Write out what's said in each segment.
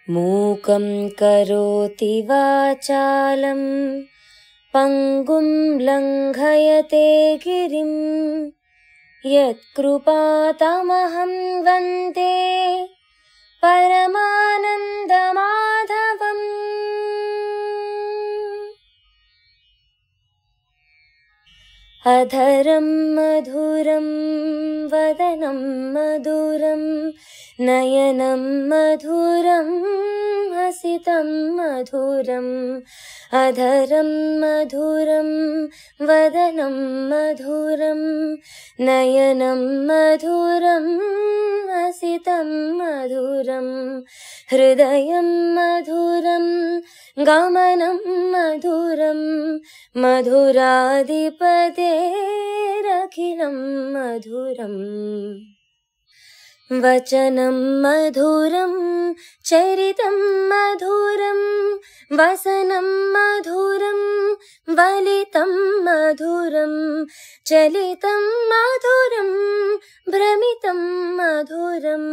मूकं करोति वाचालं पङ्गुं लङ्घयते गिरिं यत्कृपातमहं वन्दे परमानन्दमाधवम्। अधरं मधुरं वदनं मधुरं नयनं मधुरं हसितं मधुरम्। अधरं मधुरं वदनं मधुरं नयनं मधुरं हसितं मधुरं। हृदयं मधुरं गमनं मधुरं मधुराधिपतेरखिलं मधुरम्। वचनं मधुरं चरितं मधुरं वसनं मधुरं वलितं मधुरं चलितं मधुरं भ्रमितं मधुरं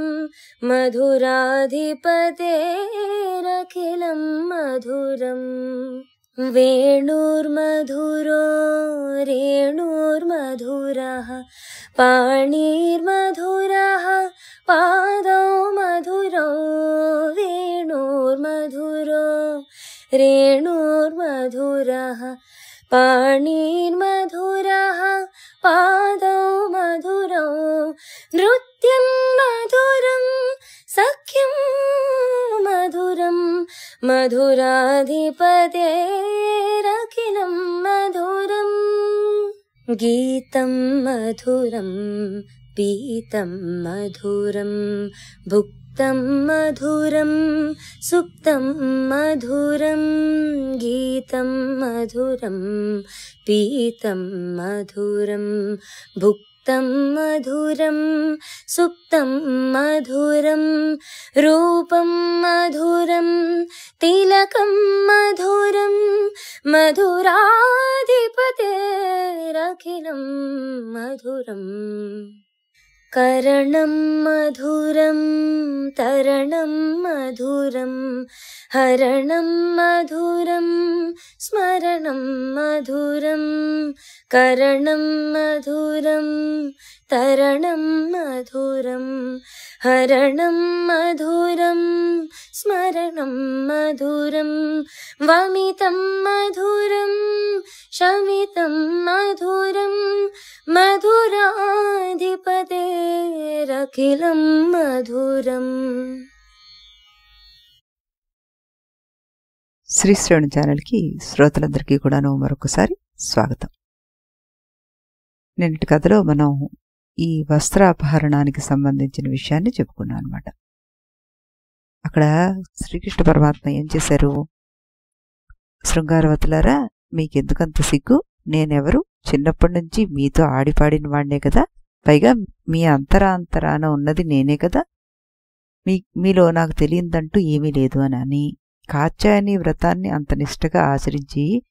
मधुराधिपतेरखिलं मधुरम्। वेणुर्मधुरो रेणुर्मधुरः पाणिर्मधुरः पादौ मधुरौ। वेणुर्मधुरो रेणुर्मधुरः पाणिर्मधुरः पादौ मधुरौ। नृत्यं मधुरं सख्यं मधुरं मधुराधिपतेरखिलं मधुरम्। गीतं मधुरं पीतं मधुरं भुक्तं मधुरं सुप्तं मधुरं। गीतं मधुरं पीतं मधुरं भुक्तं मधुरं सुप्तं मधुरं। रूपं मधुरं तिलकं मधुरं मधुराधिपतेरखिलं मधुरम्। करणं मधुरं तरणं मधुरं हरणं मधुरं स्मरणं मधुरं। करणं मधुरं तरणं मधुरं हरणं मधुरं स्मरणं मधुरं। वमितं मधुरं शमितं मधुरं मधुराधिपतेरखिलं मधुरम्। శ్రీ శ్రేణు ఛానల్కి శ్రోతలందరికీ కూడాను మరొకసారి స్వాగతం. నిన్నటి కథలో మనం ఈ వస్త్రాపహరణానికి సంబంధించిన విషయాన్ని చెప్పుకున్నాం అనమాట. అక్కడ శ్రీకృష్ణ పరమాత్మ ఏం చేశారు? శృంగారవతులారా, మీకెందుకంత సిగ్గు? నేనెవరు? చిన్నప్పటి నుంచి మీతో ఆడిపాడిన వాడినే కదా, పైగా మీ అంతరాంతరాన ఉన్నది నేనే కదా, మీలో నాకు తెలియదంటూ ఏమీ లేదు అని కాత్యాయని వ్రతాన్ని అంత నిష్టగా ఆచరించి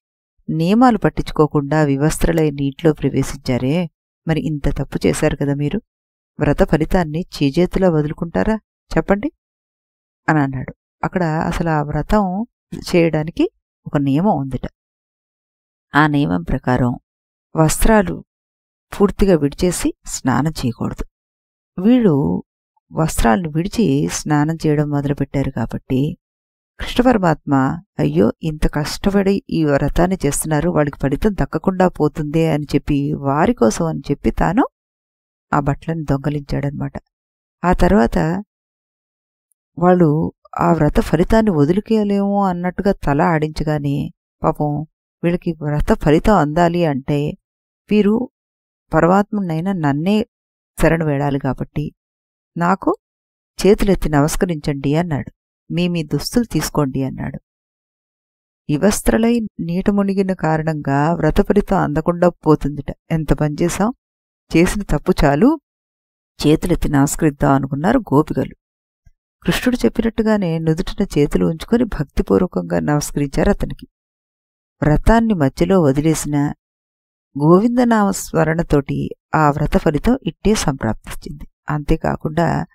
నియమాలు పట్టించుకోకుండా వివస్త్రలై నీటిలో ప్రవేశించారే, మరి ఇంత తప్పు చేశారు కదా మీరు. వ్రత ఫలితాన్ని చేజేతులా వదులుకుంటారా చెప్పండి అని అన్నాడు. అక్కడ అసలు ఆ వ్రతం చేయడానికి ఒక నియమం ఉందిట. ఆ నియమం ప్రకారం వస్త్రాలు పూర్తిగా విడిచేసి స్నానం చేయకూడదు. వీళ్ళు వస్త్రాలను విడిచి స్నానం చేయడం మొదలుపెట్టారు కాబట్టి కృష్ణ పరమాత్మ అయ్యో ఇంత కష్టపడి ఈ వ్రతాన్ని చేస్తున్నారు, వాళ్ళకి ఫలితం దక్కకుండా పోతుందే అని చెప్పి వారి కోసం అని చెప్పి తాను ఆ బట్టలను దొంగలించాడనమాట. ఆ తర్వాత వాళ్ళు ఆ వ్రత ఫలితాన్ని వదులుకోలేము అన్నట్టుగా తల ఆడించగానే పాపం వీళ్ళకి వ్రత ఫలితం అందాలి అంటే వీరు పరమాత్మునైనా నన్నే శరణు వేడాలి కాబట్టి నాకు చేతులెత్తి నమస్కరించండి అన్నాడు. మీ దుస్తులు తీసుకోండి అన్నాడు. వివస్త్రలై నీట మునిగిన కారణంగా వ్రత ఫలితం అందకుండా పోతుందిట. ఎంత పనిచేశాం, చేసిన తప్పు చాలు, చేతులెత్తి నమస్కరిద్దాం అనుకున్నారు గోపికలు. కృష్ణుడు చెప్పినట్టుగానే నుదుటిన చేతులు ఉంచుకొని భక్తిపూర్వకంగా నమస్కరించారు అతనికి. వ్రతాన్ని మధ్యలో వదిలేసిన గోవిందనామస్మరణతోటి ఆ వ్రత ఫలితం ఇట్టే సంప్రాప్తించింది. అంతేకాకుండా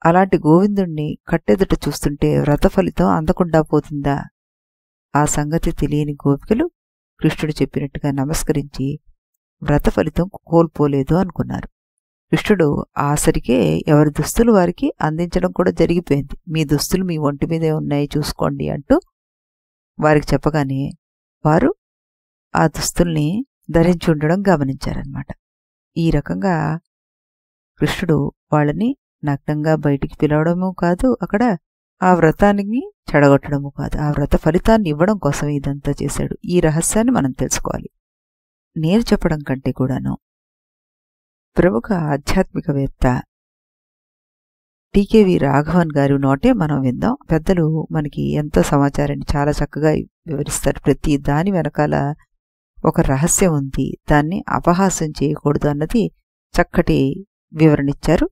అలాంటి గోవిందుణ్ణి కట్టెదుట చూస్తుంటే వ్రత ఫలితం అందకుండా పోతుందా? ఆ సంగతి తెలియని గోపికలు కృష్ణుడు చెప్పినట్టుగా నమస్కరించి వ్రత ఫలితం కోల్పోలేదు అనుకున్నారు. కృష్ణుడు ఆసరికే ఎవరి దుస్తులు వారికి అందించడం కూడా జరిగిపోయింది. మీ దుస్తులు మీ ఒంటి మీదే ఉన్నాయి, చూసుకోండి అంటూ వారికి చెప్పగానే వారు ఆ దుస్తుల్ని ధరించి ఉండడం గమనించారన్నమాట. ఈ రకంగా కృష్ణుడు వాళ్ళని నగ్నంగా బయటికి పిలవడము కాదు, అక్కడ ఆ వ్రతానికి చెడగొట్టడము కాదు, ఆ వ్రత ఫలితాన్ని ఇవ్వడం కోసం ఇదంతా చేశాడు. ఈ రహస్యాన్ని మనం తెలుసుకోవాలి. నేను చెప్పడం కంటే కూడాను ప్రముఖ ఆధ్యాత్మికవేత్త టీకేవి రాఘవన్ గారి నోటే మనం విందాం. పెద్దలు మనకి ఎంతో సమాచారాన్ని చాలా చక్కగా వివరిస్తారు. ప్రతి దాని వెనకాల ఒక రహస్యం ఉంది, దాన్ని అపహాస్యం చేయకూడదు అన్నది చక్కటి వివరణిచ్చారు.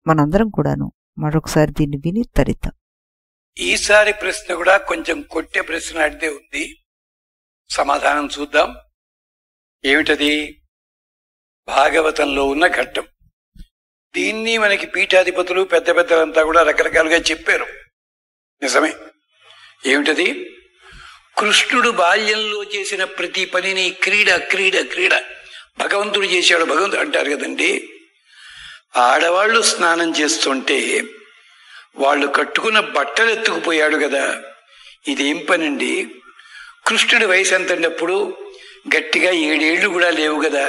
మనందరం కూడాను మరొకసారి దీన్ని విని తరిద్దాం. ఈసారి ప్రశ్న కూడా కొంచెం కొట్టే ప్రశ్న అడితే ఉంది, సమాధానం చూద్దాం. ఏమిటది? భాగవతంలో ఉన్న ఘట్టం. దీన్ని మనకి పీఠాధిపతులు పెద్ద పెద్దలంతా కూడా రకరకాలుగా చెప్పారు. నిజమే. ఏమిటది? కృష్ణుడు బాల్యంలో చేసిన ప్రతి పనిని క్రీడ క్రీడ క్రీడ భగవంతుడు చేశాడు, భగవంతుడు అంటారు కదండి. ఆడవాళ్లు స్నానం చేస్తుంటే వాళ్ళు కట్టుకున్న బట్టలు ఎత్తుకుపోయాడు కదా, ఇదేం పనండి? కృష్ణుడి వయసు ఎంతప్పుడు గట్టిగా 7 ఏళ్లు కూడా లేవు కదా,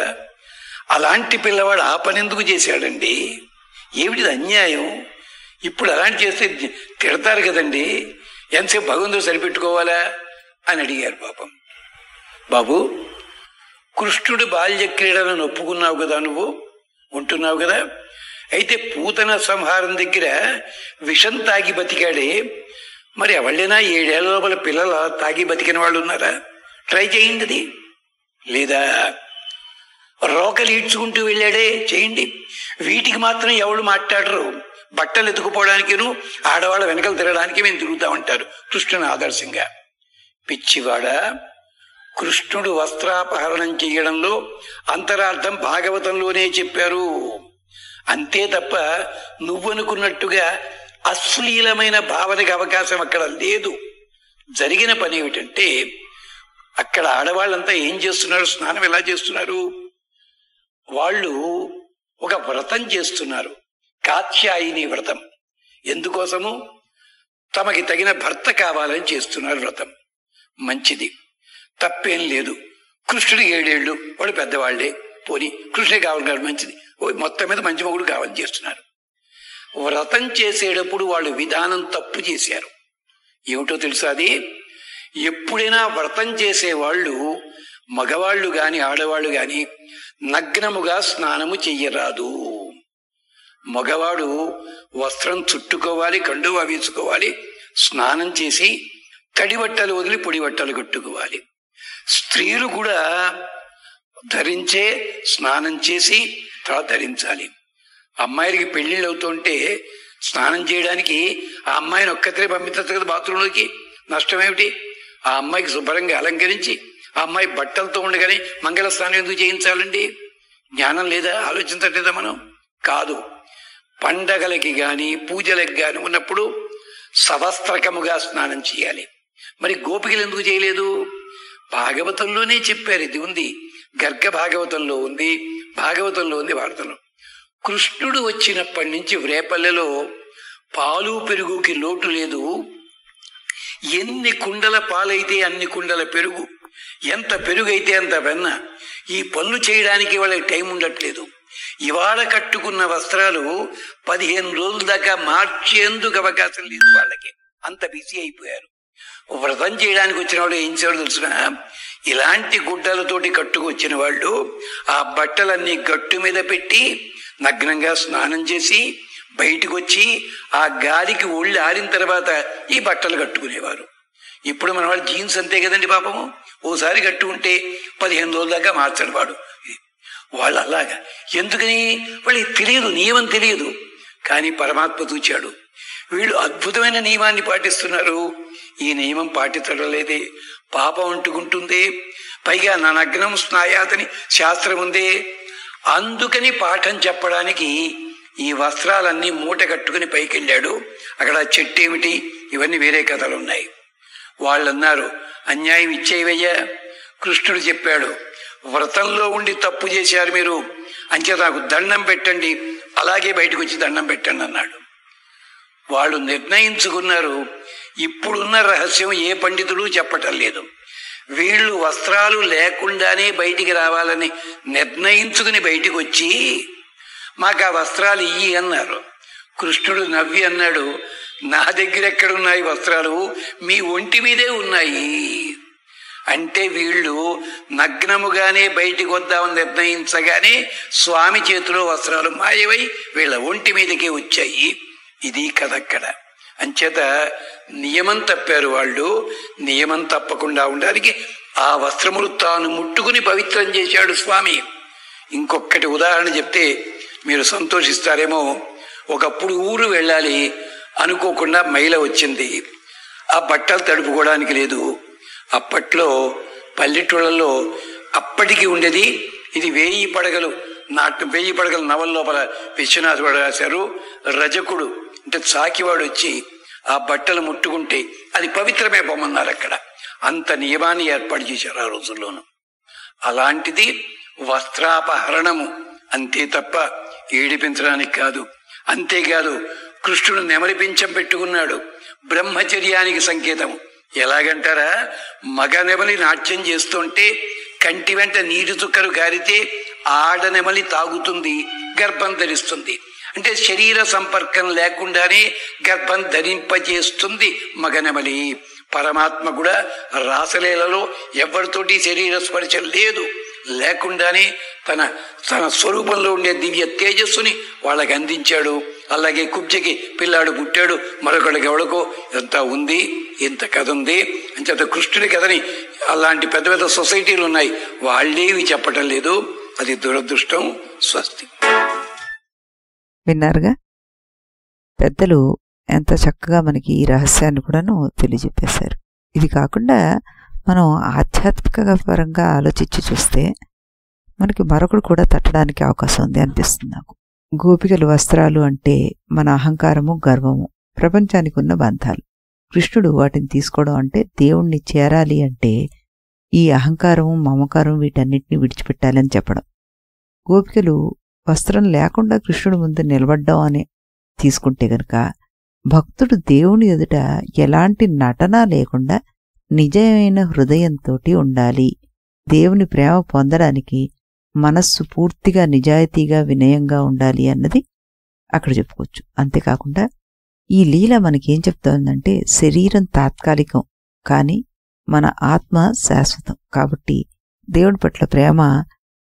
అలాంటి పిల్లవాడు ఆ పని ఎందుకు చేశాడండి? ఏమిటిది అన్యాయం? ఇప్పుడు అలాంటి చేస్తే తిడతారు కదండి, ఎంతసేపు భగవంతుడు సరిపెట్టుకోవాలా అని అడిగారు. పాపం బాబు, కృష్ణుడు బాల్య క్రీడలను ఒప్పుకున్నావు కదా, నువ్వు ఉంటున్నావు కదా, అయితే పూతన సంహారం దగ్గర విషం తాగి బతికాడే, మరి ఎవళ్ళైనా 7 ఏళ్ల లోపల పిల్లల తాగి బతికిన వాళ్ళు ఉన్నారా? ట్రై చేయండి. అది లేదా రోకలు ఈడ్చుకుంటూ వెళ్ళాడే, చేయండి. వీటికి మాత్రం ఎవడు మాట్లాడరు. బట్టలు ఎత్తుకుపోవడానికిను ఆడవాళ్ళ వెనకలు తిరగడానికి మేము తిరుగుతామంటారు కృష్ణుని ఆదర్శంగా. పిచ్చివాడ, కృష్ణుడు వస్త్రాపహరణం చేయడంలో అంతరార్థం భాగవతంలోనే చెప్పారు. అంతే తప్ప నువ్వనుకున్నట్టుగా అశ్లీలమైన భావనకి అవకాశం అక్కడ లేదు. జరిగిన పని ఏమిటంటే, అక్కడ ఆడవాళ్ళంతా ఏం చేస్తున్నారు, స్నానం ఎలా చేస్తున్నారు? వాళ్ళు ఒక వ్రతం చేస్తున్నారు, కాత్యాయిని వ్రతం. ఎందుకోసము? తమకి తగిన భర్త కావాలని చేస్తున్నారు వ్రతం. మంచిది, తప్పేం లేదు. కృష్ణుడికి 7 ఏళ్ళు, వాడు పెద్దవాళ్లే, పోనీ కృష్ణుడే కావాలి కాదు, మంచిది. మొత్తం మీద మంచి మొగుడు కావాలని చేస్తున్నారు. వ్రతం చేసేటప్పుడు వాళ్ళు విధానం తప్పు చేశారు. ఏమిటో తెలుసా? అది ఎప్పుడైనా వ్రతం చేసేవాళ్ళు, మగవాళ్ళు గాని ఆడవాళ్ళు గాని, నగ్నముగా స్నానము చెయ్యరాదు. మగవాడు వస్త్రం చుట్టుకోవాలి, కండువా వేసుకోవాలి, స్నానం చేసి తడి బట్టలు వదిలి పొడి బట్టలు కట్టుకోవాలి. స్త్రీలు కూడా ధరించే స్నానం చేసి తర్వాత ధరించాలి. అమ్మాయిలకి పెళ్లిళ్ళు అవుతుంటే స్నానం చేయడానికి ఆ అమ్మాయిని ఒక్కతే పంపించచ్చు కదా బాత్రూంలోకి, నష్టం ఏమిటి? ఆ అమ్మాయికి శుభ్రంగా అలంకరించి ఆ అమ్మాయి బట్టలతో ఉండగానే మంగళ స్నానం ఎందుకు చేయించాలండి? జ్ఞానం లేదా? ఆలోచించట్లేదా మనం? కాదు. పండగలకి గాని పూజలకి గాని ఉన్నప్పుడు సవస్త్రకముగా స్నానం చేయాలి. మరి గోపికలు ఎందుకు చేయలేదు? భాగవతంలోనే చెప్పారు. ఇది ఉంది, గర్గ భాగవతంలో ఉంది, భాగవతంలో ఉంది, భారతంలో. కృష్ణుడు వచ్చినప్పటి నుంచి రేపల్లెలో పాలు పెరుగుకి లోటు లేదు. ఎన్ని కుండల పాలైతే అన్ని కుండల పెరుగు, ఎంత పెరుగైతే అంత వెన్న. ఈ పనులు చేయడానికి వాళ్ళకి టైం ఉండట్లేదు. ఇవాళ కట్టుకున్న వస్త్రాలు 15 రోజుల దాకా మార్చేందుకు అవకాశం లేదు వాళ్ళకి, అంత బిజీ అయిపోయారు. వ్రతం చేయడానికి వచ్చిన వాళ్ళు ఏం చేయాలో తెలుసునా? ఇలాంటి గుడ్డలతోటి కట్టుకొచ్చిన వాళ్ళు ఆ బట్టలన్నీ గట్టు మీద పెట్టి నగ్నంగా స్నానం చేసి బయటకు వచ్చి ఆ గాలికి ఒళ్ళు ఆరిన తర్వాత ఈ బట్టలు కట్టుకునేవారు. ఇప్పుడు మన వాళ్ళు జీన్స్ అంతే కదండి పాపము, ఓసారి కట్టుకుంటే 15 రోజుల దాకా మార్చడు వాడు. వాళ్ళు అలాగా. ఎందుకని? వాళ్ళకి తెలియదు, నియమం తెలియదు. కానీ పరమాత్మ చూచాడు, వీళ్ళు అద్భుతమైన నియమాన్ని పాటిస్తున్నారు, ఈ నియమం పాటించడం లేదే, పాపం అంటుకుంటుంది. పైగా నా నగ్నం స్నాయాతని శాస్త్రం ఉందే. అందుకని పాఠం చెప్పడానికి ఈ వస్త్రాలన్నీ మూట కట్టుకుని పైకెళ్ళాడు. అక్కడ చెట్టు ఏమిటి, ఇవన్నీ వేరే కథలు ఉన్నాయి. వాళ్ళన్నారు, అన్యాయం ఇచ్చేవయ్యా. కృష్ణుడు చెప్పాడు, వ్రతంలో ఉండి తప్పు చేశారు మీరు, అంచేత నాకు దండం పెట్టండి, అలాగే బయటకు వచ్చి దండం పెట్టండి అన్నాడు. వాళ్ళు నిర్ణయించుకున్నారు. ఇప్పుడున్న రహస్యం ఏ పండితుడు చెప్పటం లేదు. వీళ్ళు వస్త్రాలు లేకుండానే బయటికి రావాలని నిర్ణయించుకుని బయటికి వచ్చి మాకు ఆ వస్త్రాలు ఇయ్యి అన్నారు. కృష్ణుడు నవ్వి అన్నాడు, నా దగ్గర ఎక్కడున్నాయి వస్త్రాలు, మీ ఒంటి మీదే ఉన్నాయి. అంటే వీళ్ళు నగ్నముగానే బయటికి వద్దామని నిర్ణయించగానే స్వామి చేతిలో వస్త్రాలు మాయమై వీళ్ళ ఒంటి మీదకే వచ్చాయి. ఇది కథక్కడ. అంచేత నియమం తప్పారు వాళ్ళు. నియమం తప్పకుండా ఉండడానికి ఆ వస్త్రములు తాను ముట్టుకుని పవిత్రం చేశాడు స్వామి. ఇంకొకటి ఉదాహరణ చెప్తే మీరు సంతోషిస్తారేమో. ఒకప్పుడు ఊరు వెళ్ళాలి, అనుకోకుండా మైల వచ్చింది. ఆ బట్టలు తడుపుకోవడానికి లేదు. అప్పట్లో పల్లెటూళ్ళలో అప్పటికి ఉండేది ఇది 1000 పడగలు 1000 పడగల నవల లోపల విశ్వనాథుడు రాశారు. రజకుడు అంటే చాకివాడు వచ్చి ఆ బట్టలు ముట్టుకుంటే అది పవిత్రమే పొమ్మన్నారు. అక్కడ అంత నియమాన్ని ఏర్పాటు చేశారు ఆ రోజుల్లోనూ. అలాంటిది వస్త్రాపహరణము, అంతే తప్ప ఏడిపించడానికి కాదు. అంతేకాదు, కృష్ణుడు నెమలి పింఛం పెట్టుకున్నాడు, బ్రహ్మచర్యానికి సంకేతము. ఎలాగంటారా, మగ నెమలి నాట్యం చేస్తుంటే కంటి వెంట నీటి చుక్కలు కారితే ఆడనెమలి తాగుతుంది, గర్భం ధరిస్తుంది. అంటే శరీర సంపర్కం లేకుండానే గర్భం ధరింపజేస్తుంది మగనెమలి. పరమాత్మ కూడా రాసలీలలో ఎవరితోటి శరీర స్పర్శ లేదు, లేకుండానే తన స్వరూపంలో ఉండే దివ్య తేజస్సుని వాళ్ళకి అందించాడు. అలాగే కుబ్జకి పిల్లాడు పుట్టాడు, మరొకడికి ఎవడికో ఎంత ఉంది, ఇంత కథ ఉంది. అంచేత కృష్ణుడి కథని అలాంటి పెద్ద పెద్ద సొసైటీలు ఉన్నాయి, వాళ్ళేవి చెప్పటం లేదు. అది దురదృష్టం. స్వస్తి. విన్నారుగా, పెద్దలు ఎంత చక్కగా మనకి ఈ రహస్యాన్ని కూడాను తెలియజెప్పేశారు. ఇది కాకుండా మనం ఆధ్యాత్మిక పరంగా ఆలోచించి చూస్తే మనకి మరొకడు కూడా తట్టడానికి అవకాశం ఉంది అనిపిస్తుంది నాకు. గోపికలు వస్త్రాలు అంటే మన అహంకారము, గర్వము, ప్రపంచానికి ఉన్న బంధాలు. కృష్ణుడు వాటిని తీసుకోవడం అంటే దేవుణ్ణి చేరాలి అంటే ఈ అహంకారము, మమకారం వీటన్నిటిని విడిచిపెట్టాలని చెప్పడం. గోపికలు వస్త్రం లేకుండా కృష్ణుడు ముందు నిలబడ్డం అని తీసుకుంటే గనక భక్తుడు దేవుని ఎదుట ఎలాంటి నటన లేకుండా నిజమైన హృదయంతో ఉండాలి. దేవుని ప్రేమ పొందడానికి మనస్సు పూర్తిగా నిజాయితీగా వినయంగా ఉండాలి అన్నది అక్కడ చెప్పుకోవచ్చు. అంతేకాకుండా ఈ లీల మనకేం చెప్తోందంటే శరీరం తాత్కాలికం, కానీ మన ఆత్మ శాశ్వతం. కాబట్టి దేవుని పట్ల ప్రేమ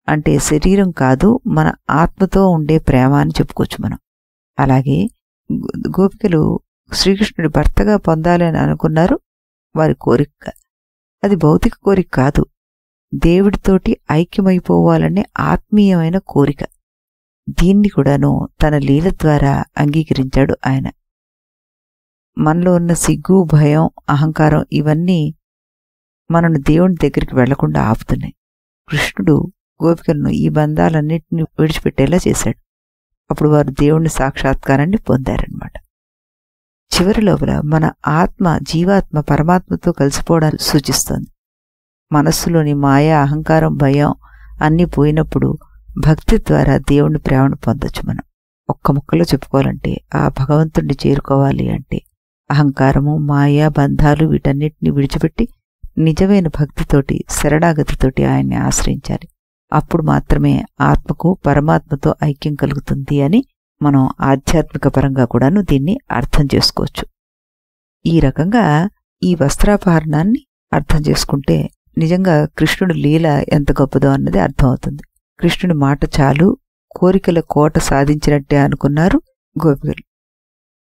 అంటే శరీరం కాదు, మన ఆత్మతో ఉండే ప్రేమ అని చెప్పుకోవచ్చు మనం. అలాగే గోపికలు శ్రీకృష్ణుడి భర్తగా పొందాలి అని అనుకున్నారు. వారి కోరిక అది భౌతిక కోరిక కాదు, దేవుడితోటి ఐక్యమైపోవాలనే ఆత్మీయమైన కోరిక. దీన్ని కూడాను తన లీల ద్వారా అంగీకరించాడు ఆయన. మనలో ఉన్న సిగ్గు, భయం, అహంకారం ఇవన్నీ మనను దేవుని దగ్గరికి వెళ్లకుండా ఆపుతున్నాయి. కృష్ణుడు గోపికలను ఈ బంధాలన్నింటినీ విడిచిపెట్టేలా చేశాడు. అప్పుడు వారు దేవుని సాక్షాత్కారాన్ని పొందారన్నమాట. చివరి లోపల మన ఆత్మ, జీవాత్మ పరమాత్మతో కలిసిపోవడాన్ని సూచిస్తోంది. మనస్సులోని మాయ, అహంకారం, భయం అన్నీ పోయినప్పుడు భక్తి ద్వారా దేవుని ప్రేమను పొందొచ్చు. మనం ఒక్క ముక్కలో చెప్పుకోవాలంటే ఆ భగవంతుడిని చేరుకోవాలి అంటే అహంకారము, మాయ, బంధాలు వీటన్నిటిని విడిచిపెట్టి నిజమైన భక్తితోటి, శరణాగతితోటి ఆయన్ని ఆశ్రయించాలి. అప్పుడు మాత్రమే ఆత్మకు పరమాత్మతో ఐక్యం కలుగుతుంది అని మనం ఆధ్యాత్మిక పరంగా కూడాను దీన్ని అర్థం చేసుకోవచ్చు. ఈ రకంగా ఈ వస్త్రాపహరణాన్ని అర్థం చేసుకుంటే నిజంగా కృష్ణుడి లీల ఎంత గొప్పదో అన్నది అర్థమవుతుంది. కృష్ణుడి మాట చాలు, కోరికల కోట సాధించినట్టే అనుకున్నారు గోపికలు.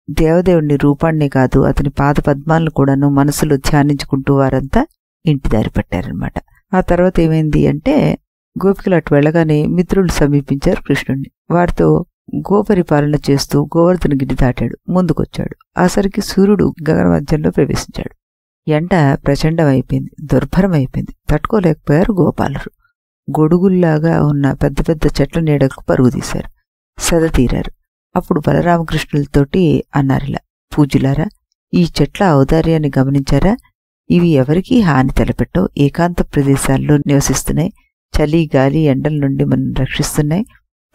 దేవదేవుని రూపాన్నే కాదు, అతని పాద పద్మాలను కూడాను మనసులో ధ్యానించుకుంటూ వారంతా ఇంటి దారి పట్టారనమాట. ఆ తర్వాత ఏమైంది అంటే గోపికలు అటు వెళ్ళగానే మిత్రులు సమీపించారు కృష్ణుడిని. వారితో గోపరిపాలన చేస్తూ గోవర్ధనగిరి దాటాడు, ముందుకొచ్చాడు. ఆసరికి సూర్యుడు గగన మధ్యంలో ప్రవేశించాడు. ఎండ ప్రచండమైపోయింది, దుర్భరమైపోయింది. తట్టుకోలేకపోయారు గోపాలురు. గొడుగుల్లాగా ఉన్న పెద్ద పెద్ద చెట్ల నీడకు పరుగు తీశారు, సెద తీరారు. అప్పుడు బలరామకృష్ణులతోటి అన్నారిలా, పూజ్యులారా, ఈ చెట్ల ఔదార్యాన్ని గమనించారా? ఇవి ఎవరికీ హాని తలపెట్టవు, ఏకాంత ప్రదేశాల్లో నివసిస్తున్నాయి, చలి గాలి ఎండల నుండి మనం రక్షిస్తున్నాయి,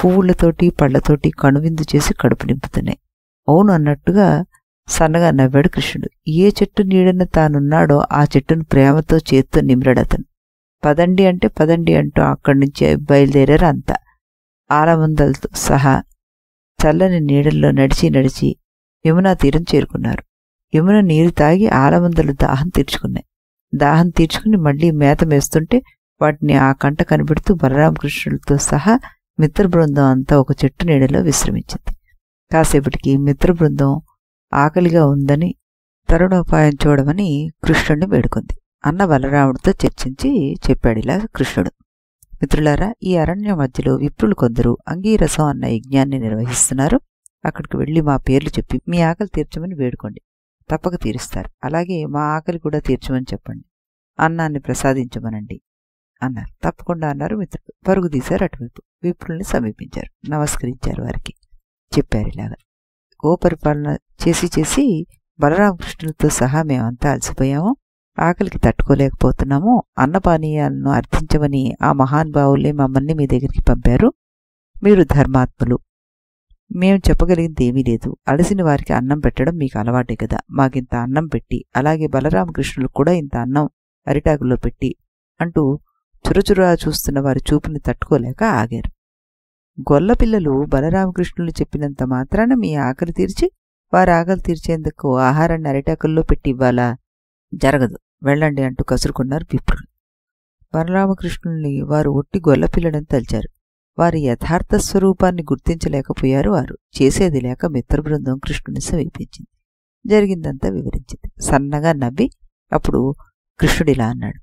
పువ్వులతోటి పళ్లతోటి కనువిందు చేసి కడుపు నింపుతున్నాయి. అవును అన్నట్టుగా సన్నగా నవ్వాడు కృష్ణుడు. ఏ చెట్టు నీడన తానున్నాడో ఆ చెట్టును ప్రేమతో చేత్తో నిమిరాడతను. పదండి అంటే పదండి అంటూ అక్కడి నుంచి బయలుదేరారు అంతా. ఆలమందలతో సహా చల్లని నీడల్లో నడిచి నడిచి యమునా తీరం చేరుకున్నారు. యమున నీరు తాగి ఆలమందలు దాహం తీర్చుకున్నాయి. దాహం తీర్చుకుని మళ్లీ మేత మేస్తుంటే వాటిని ఆ కంట కనిపెడుతూ బలరామకృష్ణులతో సహా మిత్రబృందం అంతా ఒక చెట్టు నీడలో విశ్రమించింది. కాసేపటికి మిత్రబృందం ఆకలిగా ఉందని తరుణోపాయం చూడమని కృష్ణుడిని వేడుకుంది. అన్న బలరాముడితో చర్చించి చెప్పాడిలా కృష్ణుడు, మిత్రులారా, ఈ అరణ్య మధ్యలో విప్రులు కొందరు అంగీరసం అన్న యజ్ఞాన్ని నిర్వహిస్తున్నారు. అక్కడికి వెళ్లి మా పేర్లు చెప్పి మీ ఆకలి తీర్చమని వేడుకోండి, తప్పక తీరుస్తారు. అలాగే మా ఆకలి కూడా తీర్చమని చెప్పండి, అన్నాన్ని ప్రసాదించమనండి అన్నారు. తప్పకుండా అన్నారు మిత్రుడు. పరుగు తీశారు అటువైపు. విప్రుల్ని సమీపించారు, నమస్కరించారు. వారికి చెప్పారు ఇలాగా, గోపరిపాలన చేసి చేసి బలరామకృష్ణులతో సహా మేమంతా అలసిపోయాము, ఆకలికి తట్టుకోలేకపోతున్నాము. అన్నపానీయాలను అర్థించమని ఆ మహానుభావులే మమ్మల్ని మీ దగ్గరికి పంపారు. మీరు ధర్మాత్ములు, మేం చెప్పగలిగింది ఏమీ లేదు. అలసిన వారికి అన్నం పెట్టడం మీకు అలవాటే కదా, మాకింత అన్నం పెట్టి, అలాగే బలరామకృష్ణులు కూడా ఇంత అన్నం అరిటాకుల్లో పెట్టి అంటూ చురచురా చూస్తున్న వారి చూపుని తట్టుకోలేక ఆగారు. గొల్లపిల్లలు బలరామకృష్ణులు చెప్పినంత మాత్రాన మీ ఆకలి తీర్చి వారి ఆకలి తీర్చేందుకు ఆహారాన్ని అరిటాకుల్లో పెట్టి ఇవ్వాలా? జరగదు, వెళ్ళండి అంటూ కసురుకున్నారు విప్రులు. బలరామకృష్ణుల్ని వారు ఒట్టి గొల్లపిల్లడని తలిచారు. వారి యథార్థ స్వరూపాన్ని గుర్తించలేకపోయారు. వారు చేసేది లేక మిత్రబృందం కృష్ణుని సమీపించింది. జరిగిందంతా వివరించింది. సన్నగా నవ్వి అప్పుడు కృష్ణుడిలా అన్నాడు,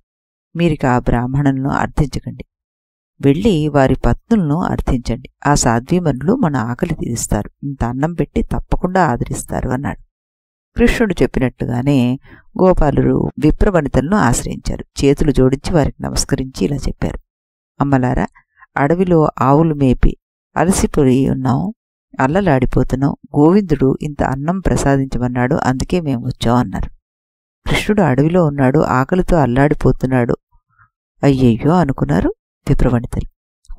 మీరిక ఆ బ్రాహ్మణులను అర్థించకండి, వెళ్ళి వారి పత్నులను అర్థించండి. ఆ సాధ్వీమనులు మన ఆకలి తీరుస్తారు, ఇంత అన్నం పెట్టి తప్పకుండా ఆదరిస్తారు అన్నాడు. కృష్ణుడు చెప్పినట్టుగానే గోపాలురు విప్రవనితలను ఆశ్రయించారు. చేతులు జోడించి వారికి నమస్కరించి ఇలా చెప్పారు, అమ్మలారా, అడవిలో ఆవులు మేపి అలసిపోయి ఉన్నాం, అల్లలాడిపోతున్నాం. గోవిందుడు ఇంత అన్నం ప్రసాదించమన్నాడు, అందుకే మేము వచ్చాం అన్నారు. కృష్ణుడు అడవిలో ఉన్నాడు, ఆకలితో అల్లాడిపోతున్నాడు అయ్యయ్యో అనుకున్నారు విప్రవనితలు.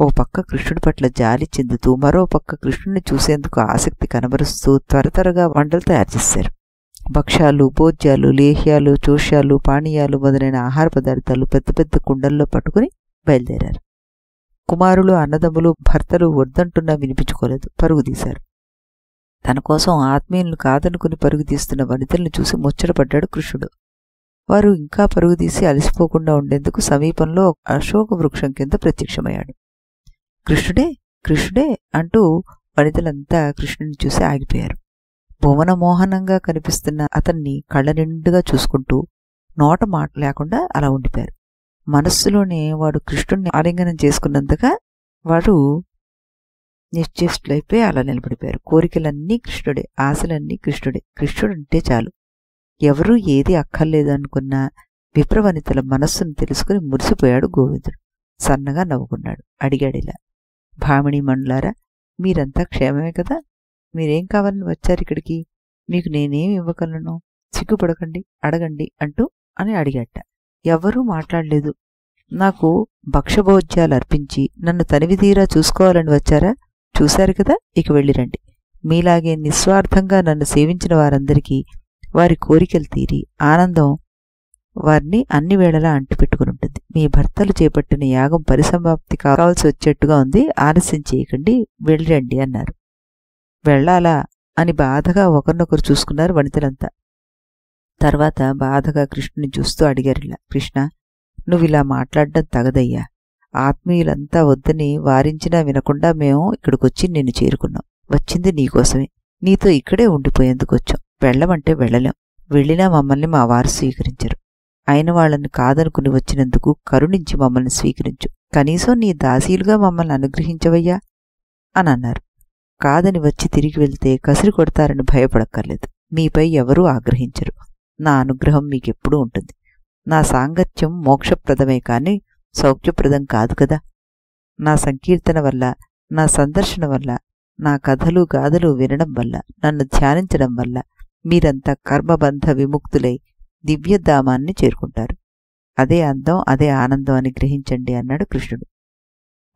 ఓ పక్క కృష్ణుడి పట్ల జాలి చెందుతూ, మరో పక్క కృష్ణుడిని చూసేందుకు ఆసక్తి కనబరుస్తూ త్వరగా వంటలు తయారు చేశారు. భక్ష్యాలు, భోజ్యాలు, లేహ్యాలు, చోష్యాలు, పానీయాలు మొదలైన ఆహార పదార్థాలు పెద్ద పెద్ద కుండల్లో పట్టుకుని బయలుదేరారు. కుమారులు, అన్నదమ్ములు, భర్తలు వద్దంటున్నా వినిపించుకోలేదు, పరుగుదీశారు. తన కోసం ఆత్మీయులను కాదనుకుని పరుగుదీస్తున్న వనితల్ని చూసి ముచ్చటపడ్డాడు కృష్ణుడు. వారు ఇంకా పరుగుదీసి అలసిపోకుండా ఉండేందుకు సమీపంలో అశోక వృక్షం కింద ప్రత్యక్షమయ్యాడు. కృష్ణుడే కృష్ణుడే అంటూ వనితలంతా కృష్ణుని చూసి ఆగిపోయారు. భువనమోహనంగా కనిపిస్తున్న అతన్ని కళ్ళ నిండుగా చూసుకుంటూ నోట మాట లేకుండా అలా ఉండిపోయారు. మనస్సులోనే వాడు కృష్ణుడిని ఆలింగనం చేసుకున్నంతగా వాడు నిశ్చేష్టులైపోయి అలా నిలబడిపోయారు. కోరికలన్నీ కృష్ణుడే, ఆశలన్నీ కృష్ణుడే. కృష్ణుడంటే చాలు, ఎవరూ ఏది అక్కర్లేదు అనుకున్న విప్రవనితల మనస్సును తెలుసుకుని మురిసిపోయాడు గోవిందుడు. సన్నగా నవ్వుకున్నాడు. అడిగాడిలా, భామిణీ మణులారా, మీరంతా క్షేమమే కదా? మీరేం కావాలని వచ్చారు ఇక్కడికి? మీకు నేనేమి ఇవ్వగలను? సిగ్గుపడకండి, అడగండి అంటూ అని అడిగాట. ఎవ్వరూ మాట్లాడలేదు. నాకు భక్షభోజ్యాలు అర్పించి నన్ను తనివితీరా చూసుకోవాలని వచ్చారా? చూశారు కదా, ఇక వెళ్ళిరండి. మీలాగే నిస్వార్థంగా నన్ను సేవించిన వారందరికీ వారి కోరికలు తీరి ఆనందం వారిని అన్ని వేళలా అంటిపెట్టుకుని మీ భర్తలు చేపట్టిన యాగం పరిసమాప్తి కావాల్సి వచ్చేట్టుగా ఉంది, ఆలస్యం చేయకండి, వెళ్ళిరండి అన్నారు. వెళ్ళాలా అని బాధగా ఒకరినొకరు చూసుకున్నారు వనితలంతా. తర్వాత బాధగా కృష్ణుని చూస్తూ అడిగారిలా, కృష్ణ, నువ్విలా మాట్లాడడం తగదయ్యా. ఆత్మీయులంతా వద్దని వారించినా వినకుండా మేము ఇక్కడికొచ్చి నిన్ను చేరుకున్నాం. వచ్చింది నీకోసమే, నీతో ఇక్కడే ఉండిపోయేందుకు వచ్చాం. వెళ్ళమంటే వెళ్ళలేం, వెళ్ళినా మమ్మల్ని మా వారు స్వీకరించరు. అయిన వాళ్ళని కాదనుకుని వచ్చినందుకు కరుణించి మమ్మల్ని స్వీకరించు, కనీసం నీ దాసీలుగా మమ్మల్ని అనుగ్రహించవయ్యా అని అన్నారు. కాదని వచ్చి తిరిగి వెళ్తే కసిరి కొడతారని భయపడక్కర్లేదు. మీపై ఎవరూ ఆగ్రహించరు. నా అనుగ్రహం మీకెప్పుడూ ఉంటుంది. నా సాంగత్యం మోక్షప్రదమే కాని సౌఖ్యప్రదం కాదు కదా. నా సంకీర్తన వల్ల, నా సందర్శన వల్ల నా కథలు గాథలు వినడం వల్ల, నన్ను ధ్యానించడం వల్ల మీరంతా కర్మబంధ విముక్తులై దివ్యధామాన్ని చేరుకుంటారు. అదే అందం, అదే ఆనందం అని గ్రహించండి అన్నాడు కృష్ణుడు.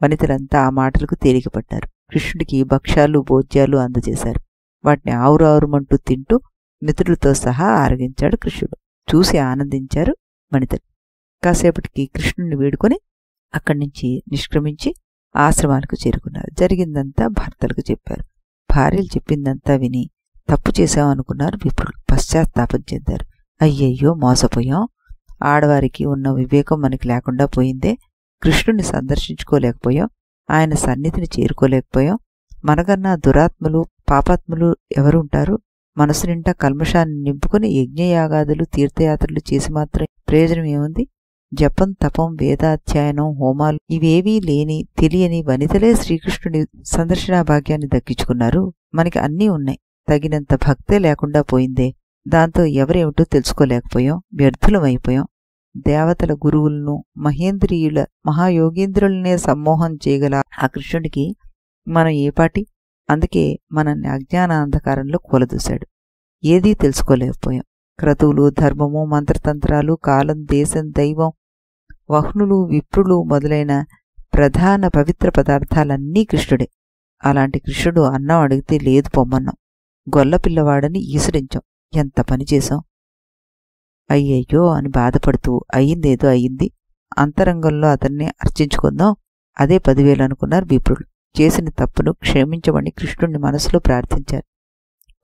వనితలంతా ఆ మాటలకు తేలికపడ్డారు. కృష్ణుడికి భక్ష్యాలు భోజ్యాలు అందజేశారు. వాటిని ఆవురావురమంటూ తింటూ మిత్రులతో సహా ఆరగించాడు కృష్ణుడు. చూసి ఆనందించారు వనితలు. కాసేపటికి కృష్ణుడిని వేడుకొని అక్కడి నుంచి నిష్క్రమించి ఆశ్రమాలకు చేరుకున్నారు. జరిగిందంతా భర్తలకు చెప్పారు. భార్యలు చెప్పిందంతా విని తప్పు చేశామనుకున్నారు విప్రులు. పశ్చాత్తాపం చెందారు. అయ్యయ్యో, మోసపోయాం. ఆడవారికి ఉన్న వివేకం మనకి లేకుండా పోయిందే. కృష్ణుని సందర్శించుకోలేకపోయాం, ఆయన సన్నిధిని చేరుకోలేకపోయాం. మనకన్నా దురాత్మలు పాపాత్ములు ఎవరుంటారు? మనసు నిండా కల్మషాన్ని నింపుకుని యజ్ఞయాగాదులు తీర్థయాత్రలు చేసి మాత్రం ప్రయోజనం ఏముంది? జపం, తపం, వేదాధ్యయనం, హోమాలు ఇవేవీ లేని తెలియని వనితలే శ్రీకృష్ణుడి సందర్శనా భాగ్యాన్ని దక్కించుకున్నారు. మనకి అన్నీ ఉన్నాయి, తగినంత భక్తే లేకుండా పోయిందే. దాంతో ఎవరేమిటో తెలుసుకోలేకపోయాం, వ్యర్థులమైపోయాం. దేవతల గురువులను, మహేంద్రియుల మహాయోగేంద్రులనే సమ్మోహం చేయగల ఆ కృష్ణుడికి మనం ఏపాటి? అందుకే మనల్ని అజ్ఞాన అంధకారంలో కూలదూశాడు. ఏదీ తెలుసుకోలేకపోయాం. క్రతువులు, ధర్మము, మంత్రతంత్రాలు, కాలం, దేశం, దైవం, వహ్నులు, విప్రులు మొదలైన ప్రధాన పవిత్ర పదార్థాలన్నీ కృష్ణుడే. అలాంటి కృష్ణుడు అన్నం అడిగితే లేదు పొమ్మన్నాం. గొల్లపిల్లవాడని ఈసరించాం. ఎంత పని చేశాం! అయ్యయ్యో అని బాధపడుతూ అయ్యిందేదో అయ్యింది, అంతరంగంలో అతన్ని అర్చించుకుందాం, అదే 10,000 అనుకున్నారు విప్రులు. చేసిన తప్పును క్షమించమని కృష్ణుడిని మనసులో ప్రార్థించారు.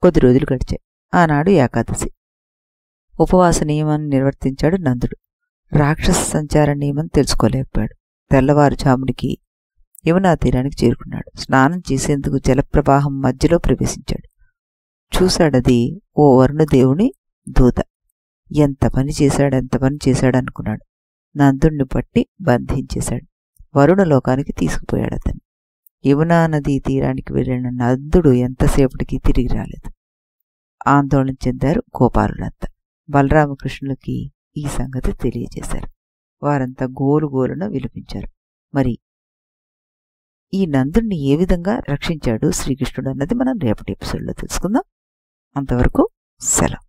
కొద్ది రోజులు గడిచాయి. ఆనాడు ఏకాదశి. ఉపవాస నియమాన్ని నిర్వర్తించాడు నందుడు. రాక్షస సంచార నియమం తెలుసుకోలేకపోయాడు. తెల్లవారుజామునికి యమునా తీరానికి చేరుకున్నాడు. స్నానం చేసేందుకు జలప్రవాహం మధ్యలో ప్రవేశించాడు. చూశాడది ఓ వరుణదేవుని దూత. ఎంత పని చేశాడనుకున్నాడు. నందుణ్ణి పట్టి బంధించేశాడు. వరుణలోకానికి తీసుకుపోయాడు అతన్ని. యమునా నదీ తీరానికి వెళ్లిన నందుడు ఎంతసేపటికి తిరిగి రాలేదు. ఆందోళన చెందారు గోపాలులంతా. బలరామకృష్ణులకి ఈ సంగతి తెలియజేశారు. వారంతా గోలుగోలున విలపించారు. మరి ఈ నందుణ్ణి ఏ విధంగా రక్షించాడు శ్రీకృష్ణుడు అన్నది మనం రేపటి ఎపిసోడ్లో తెలుసుకుందాం. అంతవరకు సెలవు.